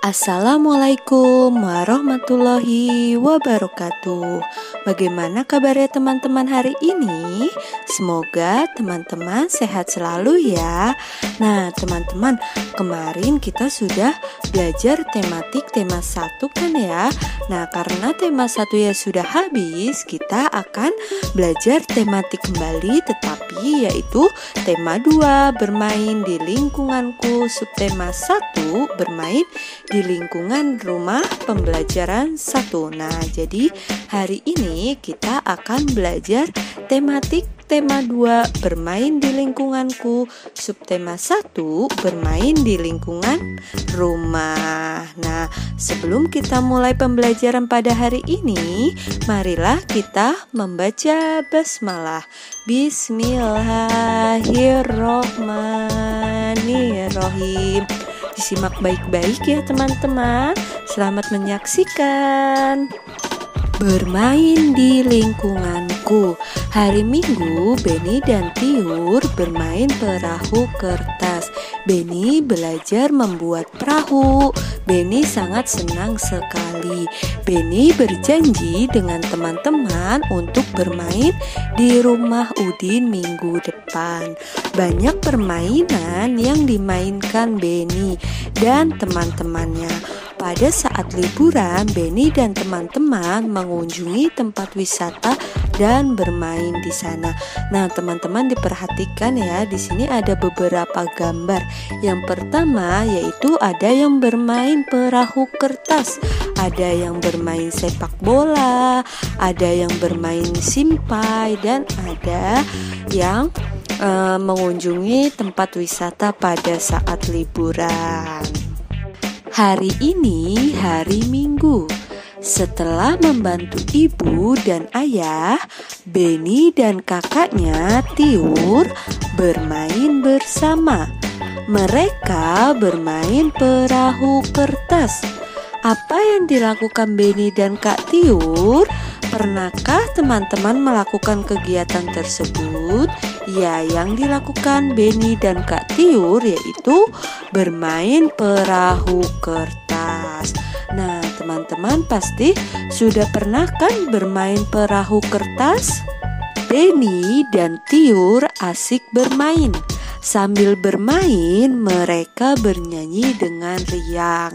Assalamualaikum warahmatullahi wabarakatuh. Bagaimana kabarnya teman-teman hari ini? Semoga teman-teman sehat selalu ya. Nah teman-teman, kemarin kita sudah belajar tema 1 kan ya. Nah karena tema 1 ya sudah habis, kita akan belajar tematik kembali, tetapi yaitu tema 2 bermain di lingkunganku, subtema 1 bermain di lingkungan rumah pembelajaran 1. Nah, jadi hari ini kita akan belajar tematik tema 2 bermain di lingkunganku, subtema 1 bermain di lingkungan rumah. Nah, sebelum kita mulai pembelajaran pada hari ini, marilah kita membaca basmalah. Bismillahirrohmanirrohim. Disimak baik-baik ya teman-teman. Selamat menyaksikan. Bermain di lingkunganku. Hari Minggu, Beni dan Tiur bermain perahu kertas. Beni belajar membuat perahu. Beni sangat senang sekali. Beni berjanji dengan teman-teman untuk bermain di rumah Udin minggu depan. Banyak permainan yang dimainkan Beni dan teman-temannya. Pada saat liburan, Beni dan teman-teman mengunjungi tempat wisata dan bermain di sana. Nah, teman-teman diperhatikan ya, di sini ada beberapa gambar. Yang pertama yaitu ada yang bermain perahu kertas, ada yang bermain sepak bola, ada yang bermain simpai, dan ada yang mengunjungi tempat wisata pada saat liburan. Hari ini hari Minggu. Setelah membantu ibu dan ayah, Beni dan kakaknya Tiur bermain bersama. Mereka bermain perahu kertas. Apa yang dilakukan Beni dan Kak Tiur? Pernahkah teman-teman melakukan kegiatan tersebut? Ya, yang dilakukan Beni dan Kak Tiur yaitu bermain perahu kertas. Nah, teman-teman pasti sudah pernah kan bermain perahu kertas? Beni dan Tiur asik bermain. Sambil bermain, mereka bernyanyi dengan riang.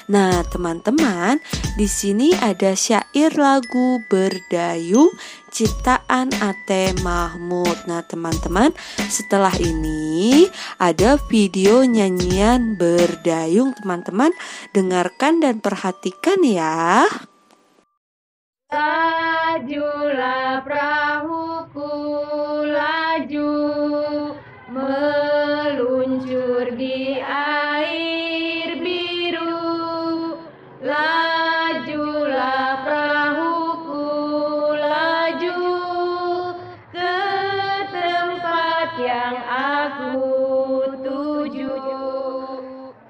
Nah, teman-teman, di sini ada syair lagu Berdayung ciptaan Ate Mahmud. Nah, teman-teman, setelah ini ada video nyanyian Berdayung. Teman-teman, dengarkan dan perhatikan ya. Lajulah perahuku, laju meluncur di air biru. Lajulah perahuku, laju ke tempat yang aku tuju.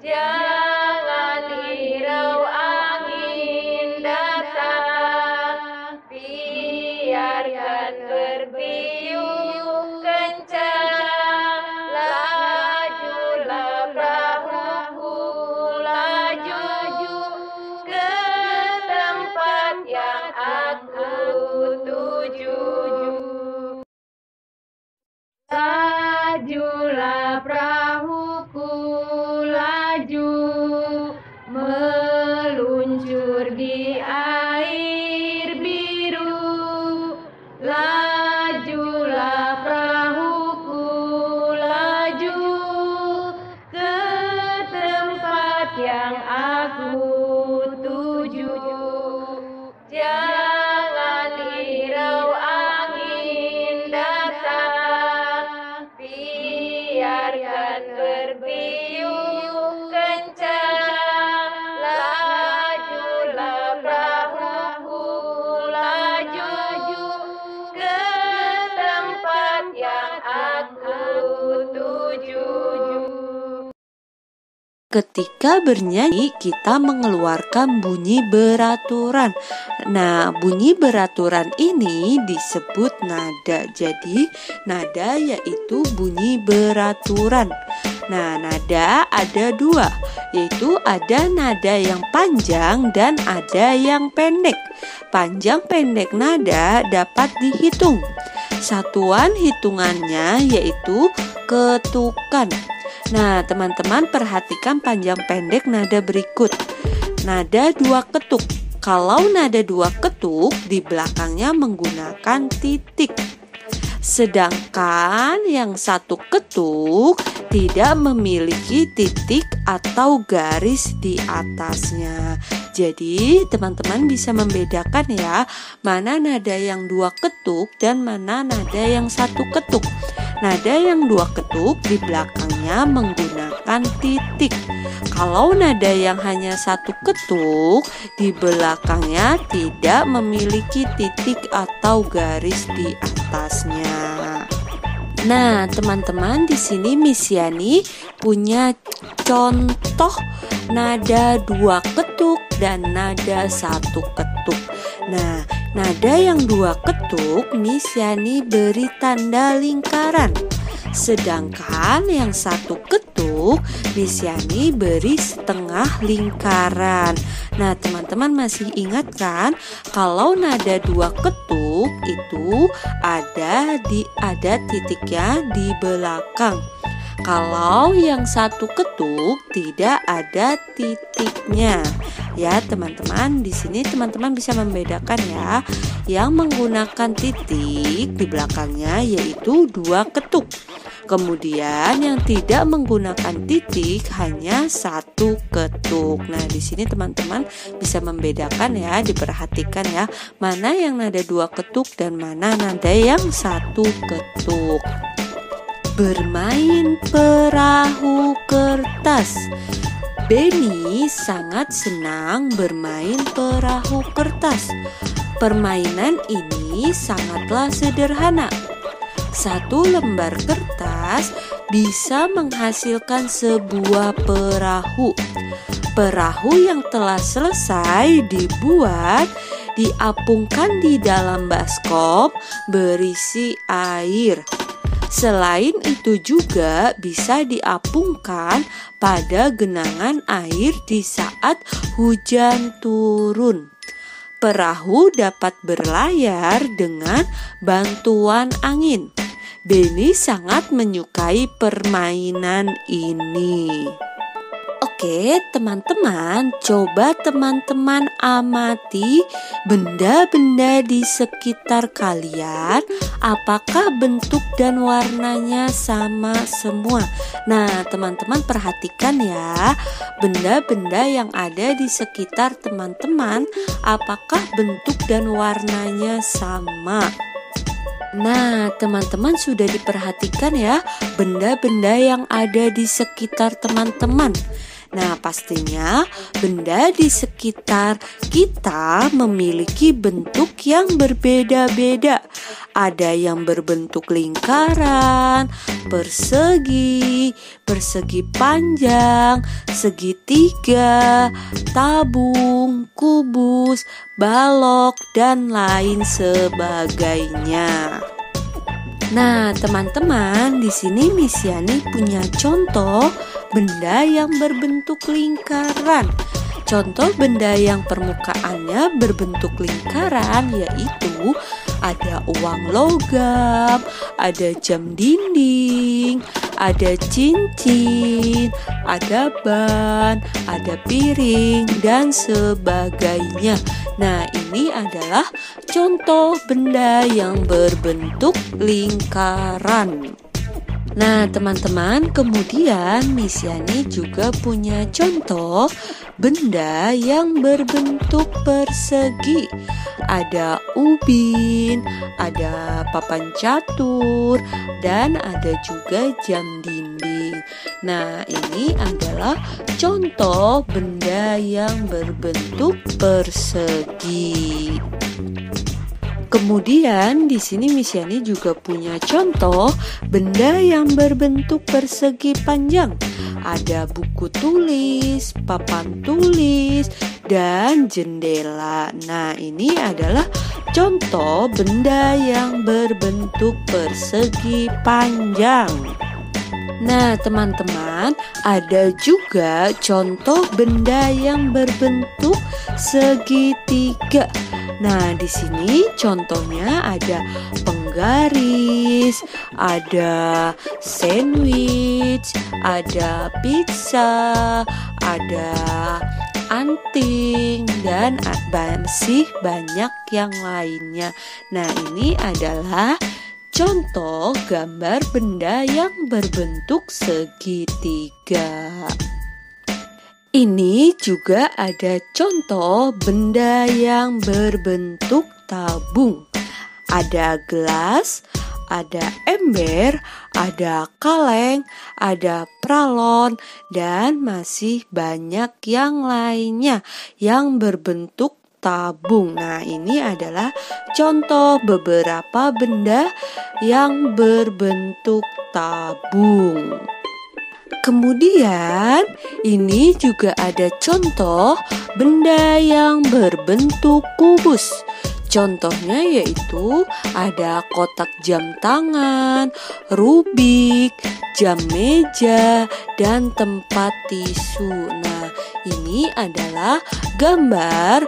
Jangan hirau angin datang, biarkan bertiup kencang. Lajulah perahuku, laju ke tempat yang aku tuju. Lajulah perahuku, laju meluncur di air biru. Lajulah perahuku, laju ke tempat yang aku tuju. Jangan hirau angin datang, biarkan Ketika bernyanyi, kita mengeluarkan bunyi beraturan. Nah, bunyi beraturan ini disebut nada. Jadi, nada yaitu bunyi beraturan. Nah, nada ada dua, yaitu ada nada yang panjang dan ada yang pendek. Panjang pendek nada dapat dihitung. Satuan hitungannya yaitu ketukan. Nah, teman-teman perhatikan panjang pendek nada berikut. Nada dua ketuk. Kalau nada dua ketuk, di belakangnya menggunakan titik. Sedangkan yang satu ketuk tidak memiliki titik atau garis di atasnya. Jadi teman-teman bisa membedakan ya, mana nada yang dua ketuk dan mana nada yang satu ketuk. Nada yang dua ketuk di belakangnya menggunakan titik. Kalau nada yang hanya satu ketuk di belakangnya tidak memiliki titik atau garis di atasnya. Nah, teman-teman, di sini Miss Yani punya contoh nada dua ketuk dan nada satu ketuk. Nah, nada yang dua ketuk Miss Yani beri tanda lingkaran. Sedangkan yang satu ketuk Miss Yani beri setengah lingkaran. Nah, teman-teman masih ingat kan kalau nada dua ketuk itu ada titiknya di belakang. Kalau yang satu ketuk tidak ada titiknya. Ya, teman-teman, di sini teman-teman bisa membedakan ya. Yang menggunakan titik di belakangnya yaitu dua ketuk. Kemudian yang tidak menggunakan titik hanya satu ketuk. Nah, di sini teman-teman bisa membedakan ya, diperhatikan ya, mana yang nada dua ketuk dan mana nada yang satu ketuk. Bermain perahu kertas. Benny sangat senang bermain perahu kertas. Permainan ini sangatlah sederhana. Satu lembar kertas bisa menghasilkan sebuah perahu. Perahu yang telah selesai dibuat diapungkan di dalam baskom berisi air. Selain itu juga bisa diapungkan pada genangan air di saat hujan turun. Perahu dapat berlayar dengan bantuan angin. Benny sangat menyukai permainan ini. Oke, teman-teman, coba teman-teman amati benda-benda di sekitar kalian. Apakah bentuk dan warnanya sama semua? Nah, teman-teman perhatikan ya, benda-benda yang ada di sekitar teman-teman, apakah bentuk dan warnanya sama? Nah, teman-teman sudah diperhatikan ya benda-benda yang ada di sekitar teman-teman. Nah, pastinya benda di sekitar kita memiliki bentuk yang berbeda-beda. Ada yang berbentuk lingkaran, persegi, persegi panjang, segitiga, tabung, kubus, balok, dan lain sebagainya. Nah, teman-teman, di sini Miss Yani punya contoh benda yang berbentuk lingkaran. Contoh benda yang permukaannya berbentuk lingkaran yaitu ada uang logam, ada jam dinding, ada cincin, ada ban, ada piring, dan sebagainya. Nah, ini adalah contoh benda yang berbentuk lingkaran. Nah, teman-teman, kemudian Miss Yani juga punya contoh benda yang berbentuk persegi. Ada ubin, ada papan catur, dan ada juga jam dinding. Nah, ini adalah contoh benda yang berbentuk persegi. Kemudian di sini Miss Yani juga punya contoh benda yang berbentuk persegi panjang. ada buku tulis, papan tulis, dan jendela. Nah, ini adalah contoh benda yang berbentuk persegi panjang. Nah, teman-teman, ada juga contoh benda yang berbentuk segitiga. Nah, di sini contohnya ada penggaris, ada sandwich, ada pizza, ada anting, dan masih banyak yang lainnya. Nah, ini adalah contoh gambar benda yang berbentuk segitiga. Ini juga ada contoh benda yang berbentuk tabung. Ada gelas, ada ember, ada kaleng, ada pralon, dan masih banyak yang lainnya yang berbentuk tabung. Nah, ini adalah contoh beberapa benda yang berbentuk tabung. Kemudian ini juga ada contoh benda yang berbentuk kubus. Contohnya yaitu ada kotak jam tangan, rubik, jam meja, dan tempat tisu. Nah, ini adalah gambar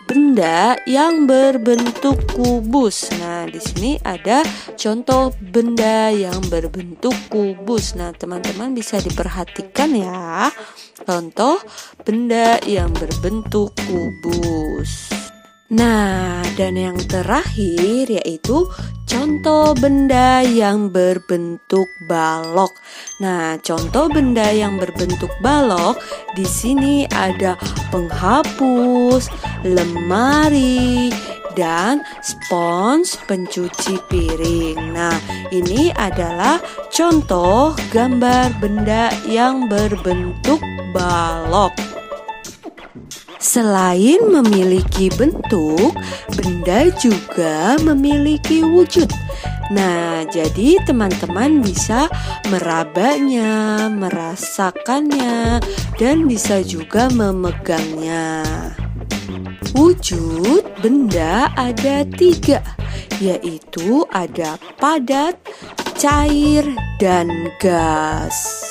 benda yang berbentuk kubus. Nah, di sini ada contoh benda yang berbentuk kubus. Nah, teman-teman bisa diperhatikan ya. Contoh benda yang berbentuk kubus. Nah, dan yang terakhir yaitu contoh benda yang berbentuk balok. Nah, contoh benda yang berbentuk balok di sini ada penghapus, lemari, dan spons pencuci piring. Nah, ini adalah contoh gambar benda yang berbentuk balok. Selain memiliki bentuk, benda juga memiliki wujud. Nah, jadi teman-teman bisa merabanya, merasakannya, dan bisa juga memegangnya. Wujud benda ada 3, yaitu ada padat, cair, dan gas.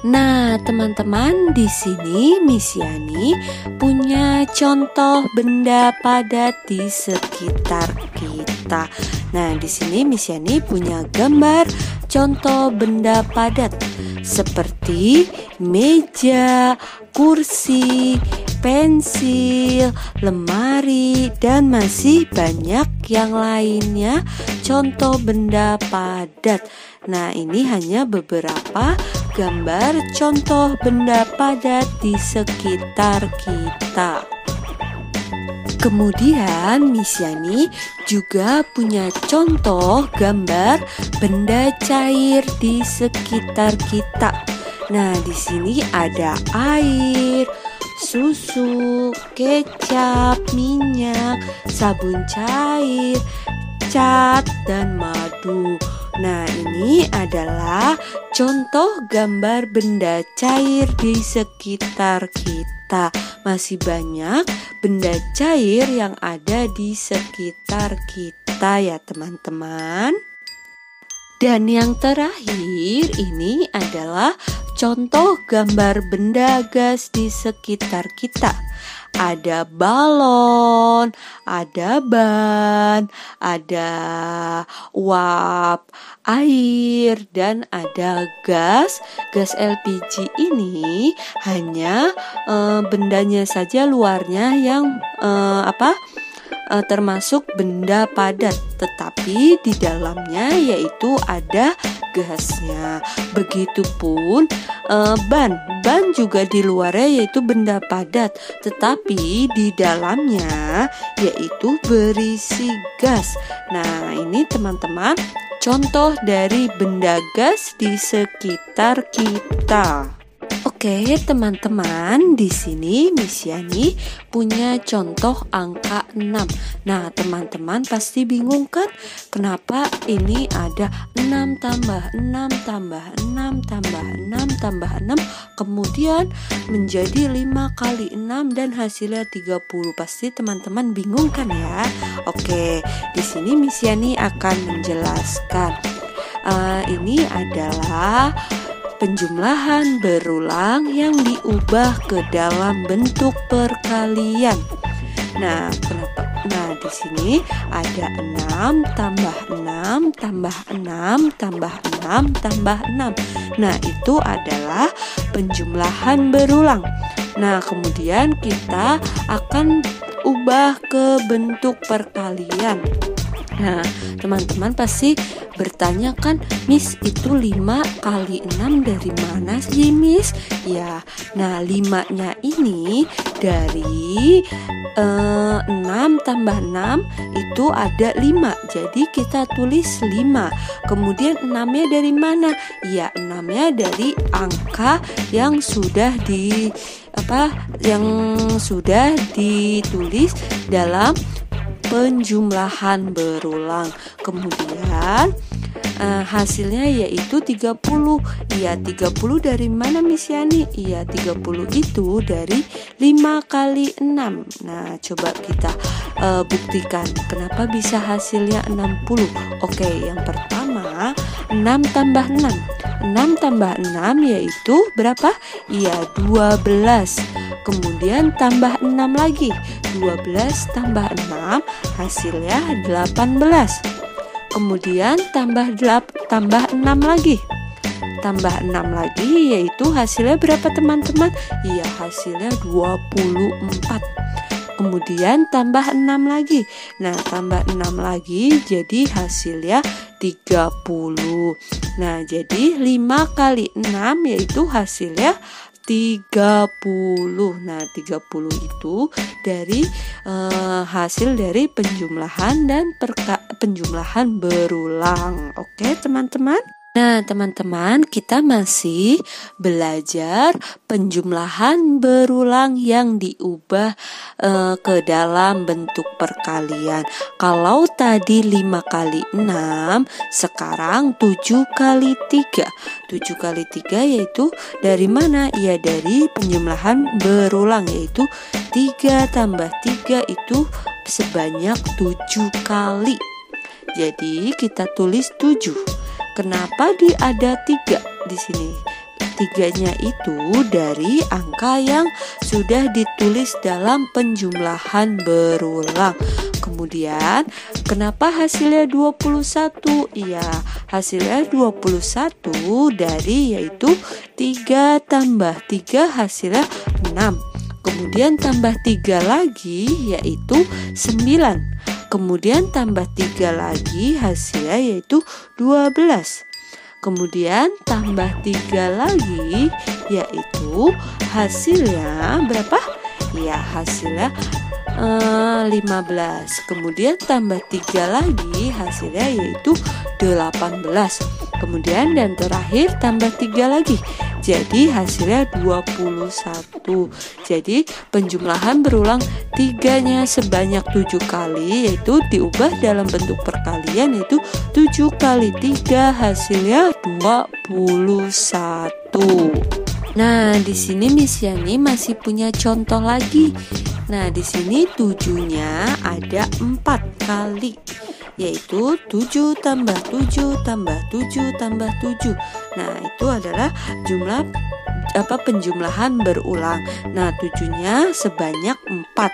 Nah, teman-teman, di sini Miss Yani punya contoh benda padat di sekitar kita. Nah, di sini Miss Yani punya gambar contoh benda padat seperti meja, kursi, pensil, lemari, dan masih banyak yang lainnya contoh benda padat. Nah, ini hanya beberapa gambar contoh benda padat di sekitar kita. Kemudian Miss Yani juga punya contoh gambar benda cair di sekitar kita. Nah, di sini ada air, susu, kecap, minyak, sabun cair, cat, dan madu. Nah, ini adalah contoh gambar benda cair di sekitar kita. Masih banyak benda cair yang ada di sekitar kita ya teman-teman. Dan yang terakhir ini adalah contoh gambar benda gas di sekitar kita. Ada balon, ada ban, ada uap air, dan ada gas. Gas LPG ini hanya bendanya saja luarnya yang termasuk benda padat, tetapi di dalamnya yaitu ada gasnya. Begitupun ban juga di luarnya yaitu benda padat, tetapi di dalamnya yaitu berisi gas. Nah, ini teman-teman contoh dari benda gas di sekitar kita. Oke, teman-teman, di sini Miss Yani punya contoh angka 6. Nah, teman-teman pasti bingung kan? Kenapa ini ada 6 tambah 6 tambah 6 tambah 6 tambah 6 kemudian menjadi 5 kali 6 dan hasilnya 30. Pasti teman-teman bingung kan ya? Oke, di sini Miss Yani akan menjelaskan. Ini adalah penjumlahan berulang yang diubah ke dalam bentuk perkalian. Nah, kenapa? Nah, di sini ada 6 tambah 6 tambah 6 tambah 6 tambah 6. Nah, itu adalah penjumlahan berulang. Nah, kemudian kita akan ubah ke bentuk perkalian. Nah, teman-teman pasti bertanya kan, Miss, itu 5 kali 6 dari mana sih, Miss? Ya, nah 5-nya ini dari 6 tambah 6 itu ada 5. Jadi kita tulis 5. Kemudian 6-nya dari mana? Ya, 6-nya dari angka yang sudah ditulis dalam penjumlahan berulang. Kemudian hasilnya yaitu 30. Iya, 30 dari mana Miss Yani? Iya, 30 itu dari 5 kali 6. Nah, coba kita buktikan kenapa bisa hasilnya 60. Oke, yang pertama 6 tambah 6. 6 tambah 6 yaitu berapa? Iya, 12. Kemudian tambah 6 lagi. 12 tambah 6 hasilnya 18. Kemudian tambah 6 lagi. Tambah 6 lagi yaitu hasilnya berapa teman-teman? Iya, hasilnya 24. Kemudian tambah 6 lagi. Nah, tambah 6 lagi jadi hasilnya 30. Nah, jadi 5 kali 6 yaitu hasilnya 30. Nah, 30 itu dari hasil dari penjumlahan dan penjumlahan berulang. Oke, teman-teman. Nah, teman-teman, kita masih belajar penjumlahan berulang yang diubah ke dalam bentuk perkalian. Kalau tadi 5 kali 6, sekarang 7 kali 3. 7 kali 3 yaitu dari mana? Ya, dari penjumlahan berulang, yaitu 3 tambah 3 itu sebanyak 7 kali. Jadi kita tulis 7. Kenapa ada 3 di sini? 3-nya itu dari angka yang sudah ditulis dalam penjumlahan berulang. Kemudian, kenapa hasilnya 21? Iya, hasilnya 21 dari yaitu 3 tambah 3 hasilnya 6. Kemudian tambah 3 lagi yaitu 9. Kemudian tambah 3 lagi hasilnya yaitu 12. Kemudian tambah 3 lagi yaitu hasilnya berapa? Ya, hasilnya 15. Kemudian tambah 3 lagi hasilnya yaitu 18. Kemudian dan terakhir tambah 3 lagi. Jadi hasilnya 21. Jadi penjumlahan berulang 3-nya sebanyak 7 kali, yaitu diubah dalam bentuk perkalian, yaitu 7 kali 3 hasilnya 21. Nah, di sini Miss Yani masih punya contoh lagi. Nah, di sini 7-nya ada 4 kali, yaitu 7 tambah 7 tambah 7 tambah 7. Nah, itu adalah jumlah penjumlahan berulang. Nah, 7-nya sebanyak 4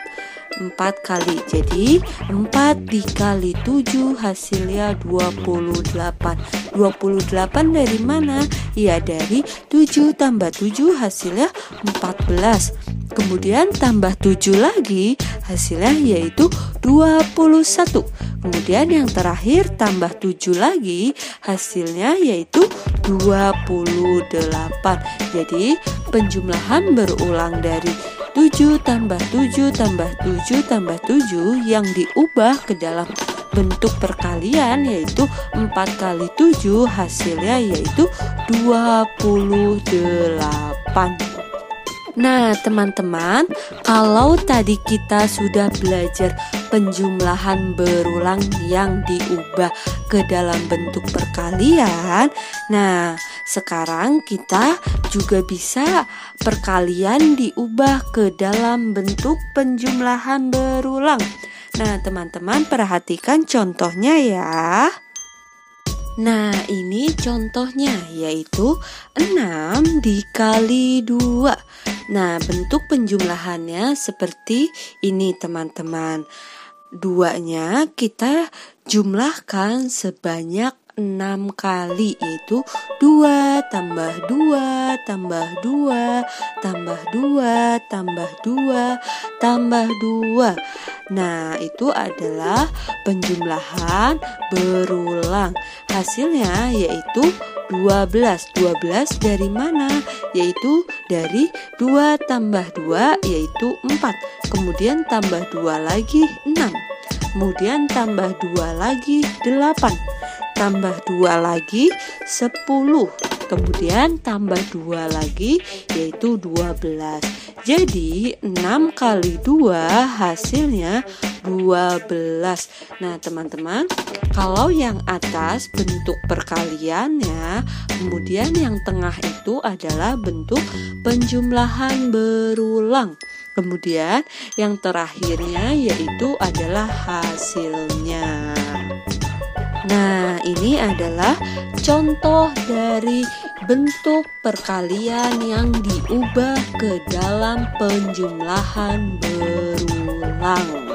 kali. Jadi 4 dikali 7 hasilnya 28. 28 dari mana? Ya, dari 7 tambah 7 hasilnya 14. Kemudian tambah 7 lagi hasilnya yaitu 21. Kemudian yang terakhir tambah 7 lagi hasilnya yaitu 28. Jadi penjumlahan berulang dari 7 tambah 7 tambah 7 tambah 7 yang diubah ke dalam bentuk perkalian yaitu 4 kali 7 hasilnya yaitu 28. Nah, teman-teman, kalau tadi kita sudah belajar penjumlahan berulang yang diubah ke dalam bentuk perkalian, nah, sekarang kita juga bisa perkalian diubah ke dalam bentuk penjumlahan berulang. Nah, teman-teman perhatikan contohnya ya. Nah, ini contohnya yaitu 6 dikali 2. Nah, bentuk penjumlahannya seperti ini teman-teman. 2-nya kita jumlahkan sebanyak 6 kali, yaitu 2 tambah 2 tambah 2 tambah 2 tambah 2 tambah 2. Nah, itu adalah penjumlahan berulang. Hasilnya yaitu 12. 12 dari mana? Yaitu dari 2 tambah 2 yaitu 4. Kemudian tambah 2 lagi 6. Kemudian tambah 2 lagi 8. Tambah 2 lagi 10. Kemudian tambah 2 lagi yaitu 12. Jadi 6 kali 2 hasilnya 12. Nah, teman-teman, kalau yang atas bentuk perkaliannya, kemudian yang tengah itu adalah bentuk penjumlahan berulang. Kemudian yang terakhirnya yaitu adalah hasilnya. Nah, ini adalah contoh dari bentuk perkalian yang diubah ke dalam penjumlahan berulang.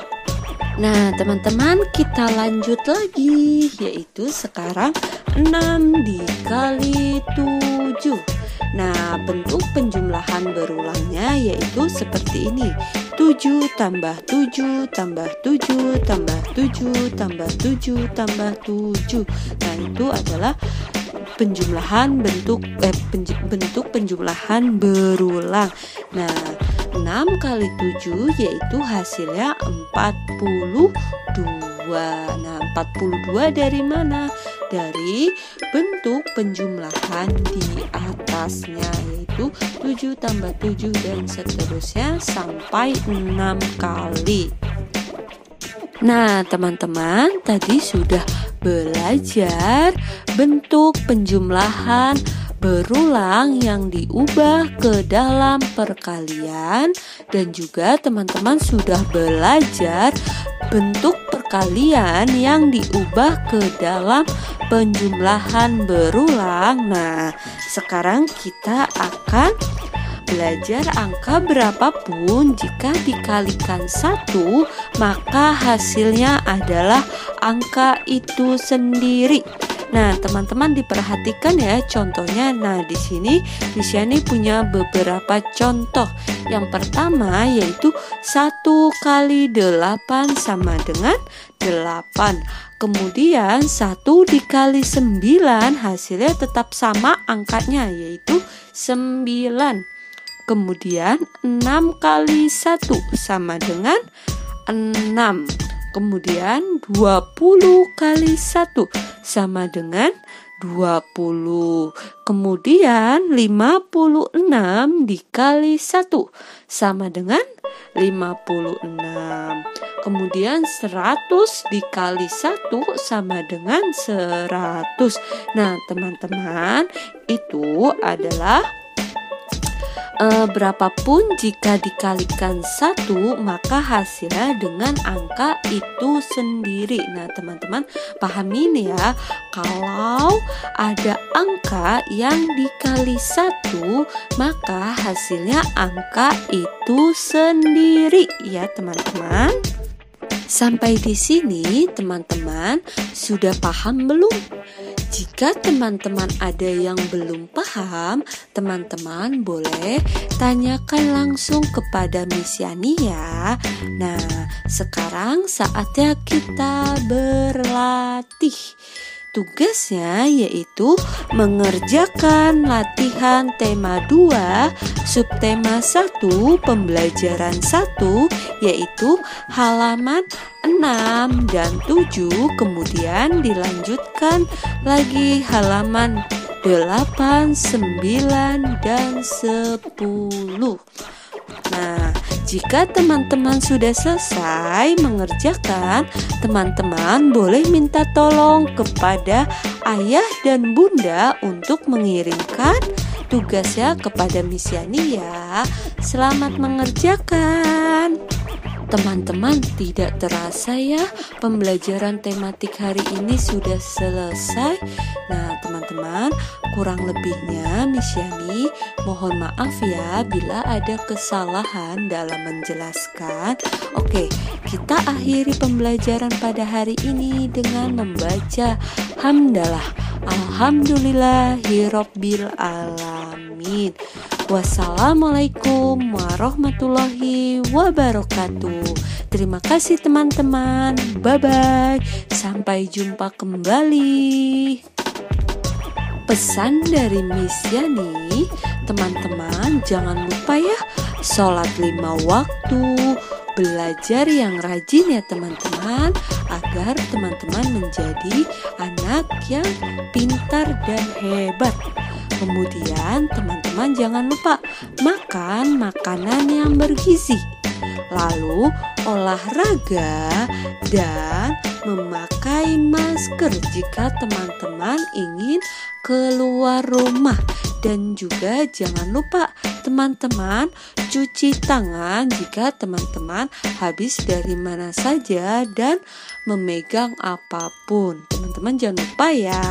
Nah, teman-teman, kita lanjut lagi, yaitu sekarang 6 dikali 7. Nah, bentuk penjumlahan berulangnya yaitu seperti ini. 7 tambah 7 tambah 7 tambah 7 tambah 7 tambah 7. Nah, itu adalah penjumlahan bentuk penjumlahan berulang. Nah, 6 kali 7 yaitu hasilnya 42. Nah, 42 dari mana? Dari bentuk penjumlahan di atasnya, yaitu 7 tambah 7 dan seterusnya sampai 6 kali. Nah, teman-teman, tadi sudah belajar bentuk penjumlahan berulang yang diubah ke dalam perkalian, dan juga teman-teman sudah belajar bentuk perkalian yang diubah ke dalam penjumlahan berulang. Nah, sekarang kita akan belajar angka berapapun jika dikalikan 1, maka hasilnya adalah angka itu sendiri. Nah, teman-teman diperhatikan ya contohnya. Nah, di sini punya beberapa contoh. Yang pertama yaitu 1 kali 8 sama dengan 8. Kemudian 1 dikali 9 hasilnya tetap sama angkanya, yaitu 9. Kemudian 6 kali 1 sama dengan 6. Kemudian 20 kali 1 sama dengan 20. Kemudian 56 dikali 1 sama dengan 56. Kemudian 100 dikali 1 sama dengan 100. Nah, teman-teman, itu adalah berapapun jika dikalikan 1, maka hasilnya dengan angka itu sendiri. Nah, teman-teman pahami nih ya, kalau ada angka yang dikali 1, maka hasilnya angka itu sendiri ya, teman-teman. Sampai di sini teman-teman sudah paham belum? Jika teman-teman ada yang belum paham, teman-teman boleh tanyakan langsung kepada Miss Yani ya. Nah, sekarang saatnya kita berlatih. Tugasnya yaitu mengerjakan latihan tema 2, subtema 1, pembelajaran 1, yaitu halaman 6 dan 7, kemudian dilanjutkan lagi halaman 8, 9, dan 10. Nah, jika teman-teman sudah selesai mengerjakan, teman-teman boleh minta tolong kepada ayah dan bunda untuk mengirimkan tugasnya kepada Miss Yani ya. Selamat mengerjakan. Teman-teman, tidak terasa ya pembelajaran tematik hari ini sudah selesai. Nah teman-teman, kurang lebihnya Miss Yani mohon maaf ya bila ada kesalahan dalam menjelaskan. Oke, kita akhiri pembelajaran pada hari ini dengan membaca hamdalah. Alhamdulillahirabbil alamin. Wassalamualaikum warahmatullahi wabarakatuh. Terima kasih teman-teman. Bye-bye. Sampai jumpa kembali. Pesan dari Miss Yani, teman-teman jangan lupa ya sholat 5 waktu, belajar yang rajin ya teman-teman, agar teman-teman menjadi anak yang pintar dan hebat. Kemudian teman-teman jangan lupa makan makanan yang bergizi, lalu olahraga dan memakai masker jika teman-teman ingin keluar rumah. Dan juga jangan lupa teman-teman cuci tangan jika teman-teman habis dari mana saja dan memegang apapun. Teman-teman jangan lupa ya.